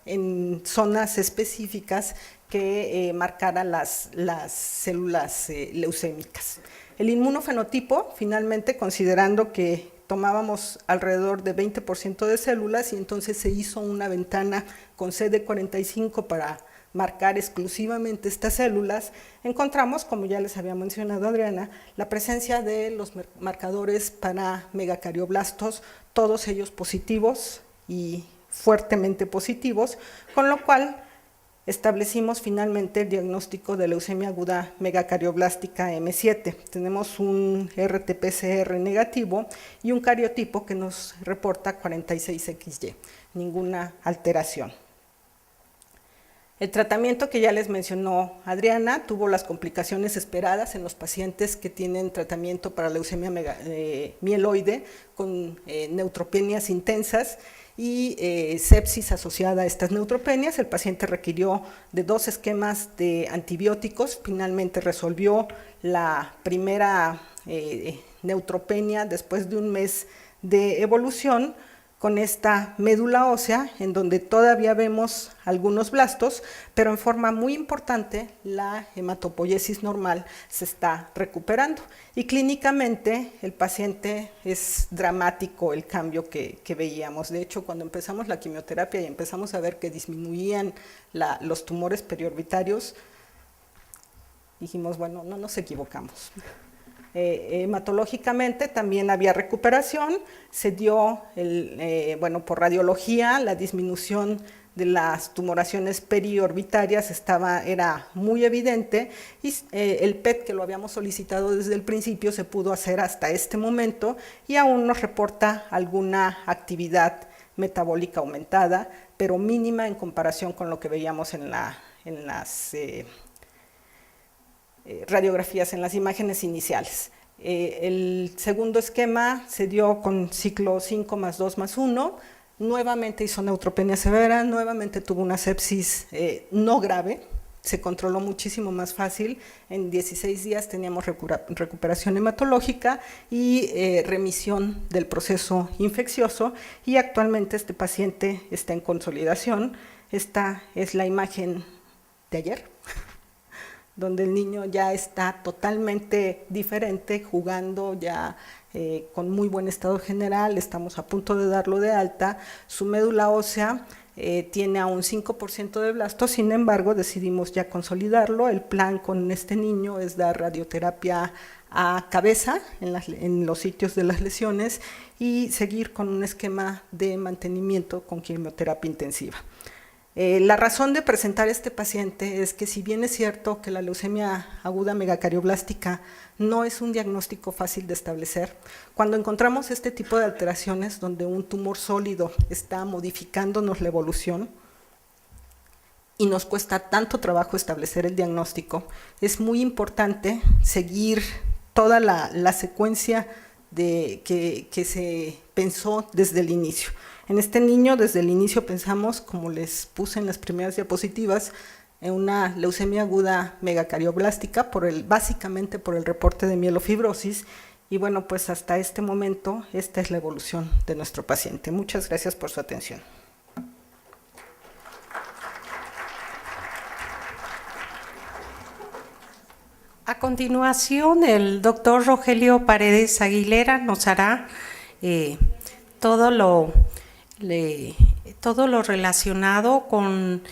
en zonas específicas que marcaran las células leucémicas. El inmunofenotipo, finalmente, considerando que tomábamos alrededor de 20% de células y entonces se hizo una ventana con CD45 para marcar exclusivamente estas células, encontramos, como ya les había mencionado Adriana, la presencia de los marcadores para megacardioblastos, todos ellos positivos y fuertemente positivos, con lo cual establecimos finalmente el diagnóstico de leucemia aguda megacardioblástica M7. Tenemos un RT-PCR negativo y un cariotipo que nos reporta 46XY, ninguna alteración. El tratamiento que ya les mencionó Adriana tuvo las complicaciones esperadas en los pacientes que tienen tratamiento para leucemia mieloide con neutropenias intensas y sepsis asociada a estas neutropenias. El paciente requirió de 2 esquemas de antibióticos, finalmente resolvió la primera neutropenia después de un mes de evolución, con esta médula ósea en donde todavía vemos algunos blastos, pero en forma muy importante la hematopoiesis normal se está recuperando y clínicamente el paciente es dramático el cambio que veíamos. De hecho, cuando empezamos la quimioterapia y empezamos a ver que disminuían los tumores periorbitarios, dijimos, bueno, no nos equivocamos. Hematológicamente también había recuperación, se dio, por radiología, la disminución de las tumoraciones periorbitarias era muy evidente y el PET, que lo habíamos solicitado desde el principio, se pudo hacer hasta este momento y aún nos reporta alguna actividad metabólica aumentada, pero mínima en comparación con lo que veíamos en las radiografías, en las imágenes iniciales. El segundo esquema se dio con ciclo 5 más 2 más 1, nuevamente hizo neutropenia severa, nuevamente tuvo una sepsis no grave, se controló muchísimo más fácil, en 16 días teníamos recuperación hematológica y remisión del proceso infeccioso y actualmente este paciente está en consolidación. Esta es la imagen de ayer, donde el niño ya está totalmente diferente, jugando ya con muy buen estado general, estamos a punto de darlo de alta, su médula ósea tiene aún 5% de blastos, sin embargo decidimos ya consolidarlo. El plan con este niño es dar radioterapia a cabeza en los sitios de las lesiones y seguir con un esquema de mantenimiento con quimioterapia intensiva. La razón de presentar este paciente es que si bien es cierto que la leucemia aguda megacarioblástica no es un diagnóstico fácil de establecer, cuando encontramos este tipo de alteraciones donde un tumor sólido está modificándonos la evolución y nos cuesta tanto trabajo establecer el diagnóstico, es muy importante seguir toda la secuencia que se pensó desde el inicio. En este niño, desde el inicio pensamos, como les puse en las primeras diapositivas, en una leucemia aguda megacardioblástica, básicamente por el reporte de mielofibrosis, y bueno, pues hasta este momento, esta es la evolución de nuestro paciente. Muchas gracias por su atención. A continuación, el doctor Rogelio Paredes Aguilera nos hará todo lo relacionado con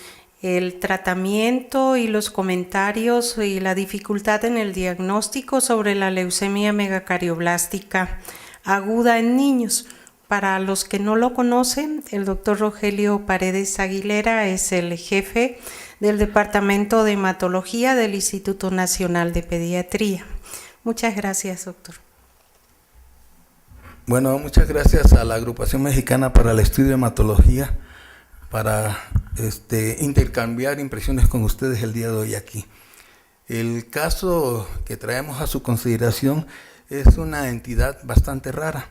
el tratamiento y los comentarios y la dificultad en el diagnóstico sobre la leucemia megacardioblástica aguda en niños. Para los que no lo conocen, el doctor Rogelio Paredes Aguilera es el jefe del Departamento de Hematología del Instituto Nacional de Pediatría. Muchas gracias, doctor. Bueno, muchas gracias a la Agrupación Mexicana para el Estudio de Hematología para intercambiar impresiones con ustedes el día de hoy aquí. El caso que traemos a su consideración es una entidad bastante rara.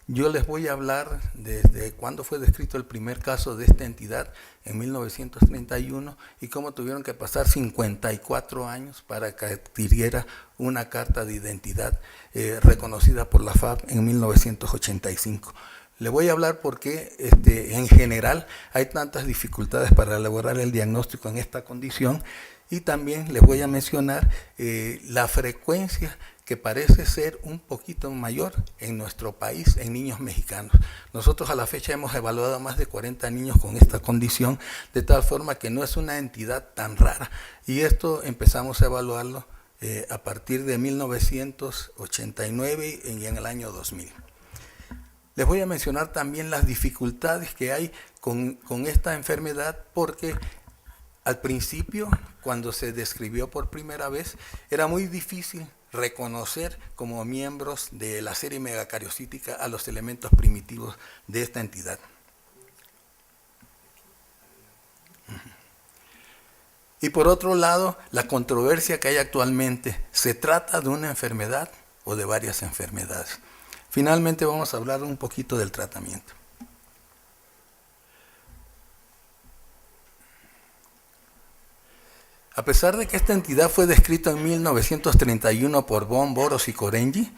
Yo les voy a hablar desde cuándo fue descrito el primer caso de esta entidad, en 1931, y cómo tuvieron que pasar 54 años para que adquiriera una carta de identidad reconocida por la FAB en 1985. Le voy a hablar por qué en general hay tantas dificultades para elaborar el diagnóstico en esta condición, y también les voy a mencionar la frecuencia que parece ser un poquito mayor en nuestro país en niños mexicanos. Nosotros a la fecha hemos evaluado a más de 40 niños con esta condición, de tal forma que no es una entidad tan rara. Y esto empezamos a evaluarlo a partir de 1989 y en el año 2000. Les voy a mencionar también las dificultades que hay con esta enfermedad, porque al principio, cuando se describió por primera vez, era muy difícil reconocer como miembros de la serie megacariocítica a los elementos primitivos de esta entidad. Y por otro lado, la controversia que hay actualmente, ¿se trata de una enfermedad o de varias enfermedades? Finalmente vamos a hablar un poquito del tratamiento. A pesar de que esta entidad fue descrita en 1931 por Von, Boros y Korenyi,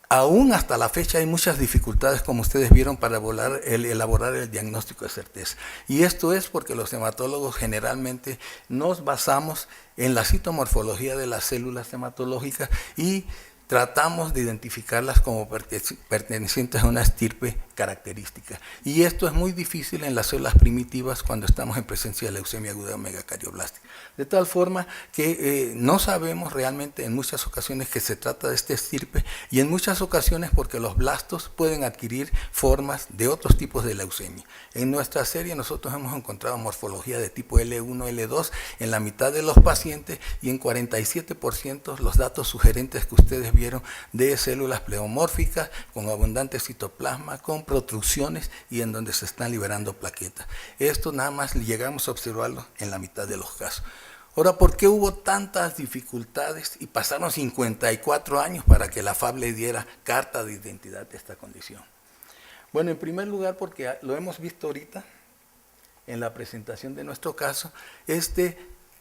aún hasta la fecha hay muchas dificultades, como ustedes vieron, para elaborar el diagnóstico de certeza. Y esto es porque los hematólogos generalmente nos basamos en la citomorfología de las células hematológicas y tratamos de identificarlas como pertenecientes a una estirpe característica. Y esto es muy difícil en las células primitivas cuando estamos en presencia de leucemia aguda megacardioblástica. De tal forma que no sabemos realmente en muchas ocasiones que se trata de esta estirpe, y en muchas ocasiones porque los blastos pueden adquirir formas de otros tipos de leucemia. En nuestra serie nosotros hemos encontrado morfología de tipo L1, L2 en la mitad de los pacientes, y en 47% los datos sugerentes que ustedes vieron de células pleomórficas con abundante citoplasma, con protrusiones y en donde se están liberando plaquetas. Esto nada más llegamos a observarlo en la mitad de los casos. Ahora, ¿por qué hubo tantas dificultades y pasaron 54 años para que la FAB le diera carta de identidad de esta condición? Bueno, en primer lugar porque lo hemos visto ahorita en la presentación de nuestro caso,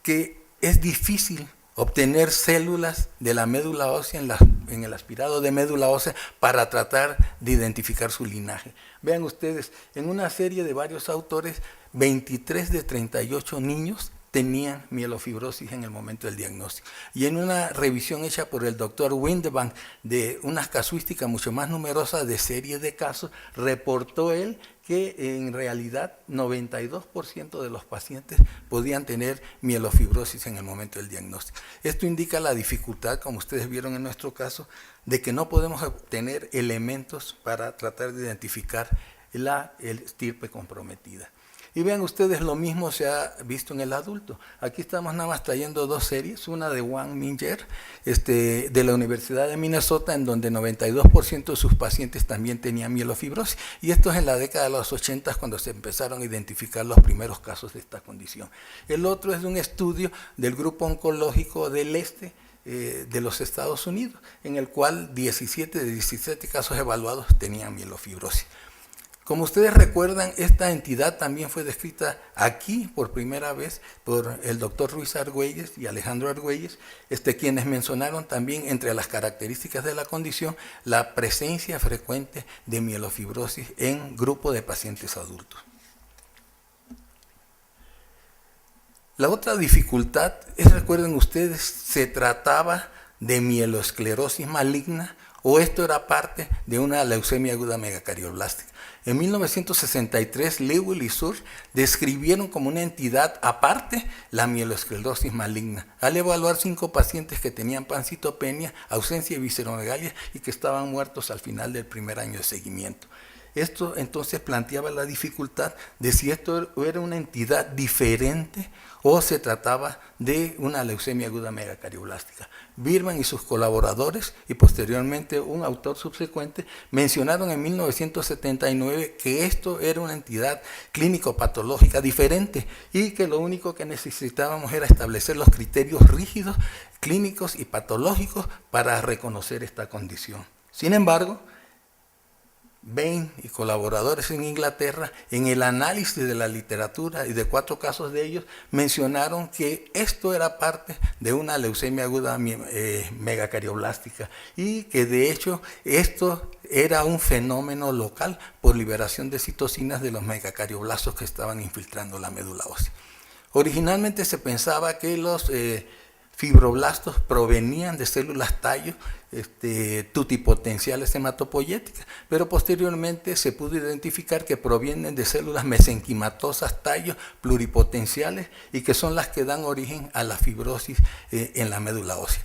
que es difícil obtener células de la médula ósea en el aspirado de médula ósea para tratar de identificar su linaje. Vean ustedes, en una serie de varios autores, 23 de 38 niños tenían mielofibrosis en el momento del diagnóstico. Y en una revisión hecha por el doctor Windebank de una casuística mucho más numerosa de serie de casos, reportó él que en realidad 92% de los pacientes podían tener mielofibrosis en el momento del diagnóstico. Esto indica la dificultad, como ustedes vieron en nuestro caso, de que no podemos obtener elementos para tratar de identificar la estirpe comprometida. Y vean ustedes, lo mismo se ha visto en el adulto. Aquí estamos nada más trayendo dos series, una de Wang Minger, de la Universidad de Minnesota, en donde 92% de sus pacientes también tenían mielofibrosis. Y esto es en la década de los 80, cuando se empezaron a identificar los primeros casos de esta condición. El otro es de un estudio del Grupo Oncológico del Este de los Estados Unidos, en el cual 17 de 17 casos evaluados tenían mielofibrosis. Como ustedes recuerdan, esta entidad también fue descrita aquí por primera vez por el doctor Ruiz Argüelles y Alejandro Argüelles, quienes mencionaron también entre las características de la condición la presencia frecuente de mielofibrosis en grupo de pacientes adultos. La otra dificultad es, recuerden ustedes, se trataba de mieloesclerosis maligna o esto era parte de una leucemia aguda megacardioblástica. En 1963, Lewis y Sur describieron como una entidad aparte la mieloesclerosis maligna, al evaluar 5 pacientes que tenían pancitopenia, ausencia de visceromegalia y que estaban muertos al final del primer año de seguimiento. Esto entonces planteaba la dificultad de si esto era una entidad diferente o se trataba de una leucemia aguda megacardioblástica. Birman y sus colaboradores, y posteriormente un autor subsecuente, mencionaron en 1979 que esto era una entidad clínico-patológica diferente y que lo único que necesitábamos era establecer los criterios rígidos, clínicos y patológicos para reconocer esta condición. Sin embargo, Bain y colaboradores en Inglaterra, en el análisis de la literatura y de 4 casos de ellos, mencionaron que esto era parte de una leucemia aguda megacariblástica y que de hecho esto era un fenómeno local por liberación de citocinas de los megacardioblastos que estaban infiltrando la médula ósea. Originalmente se pensaba que los fibroblastos provenían de células tallo tutipotenciales hematopoyéticas, pero posteriormente se pudo identificar que provienen de células mesenquimatosas tallo pluripotenciales y que son las que dan origen a la fibrosis en la médula ósea.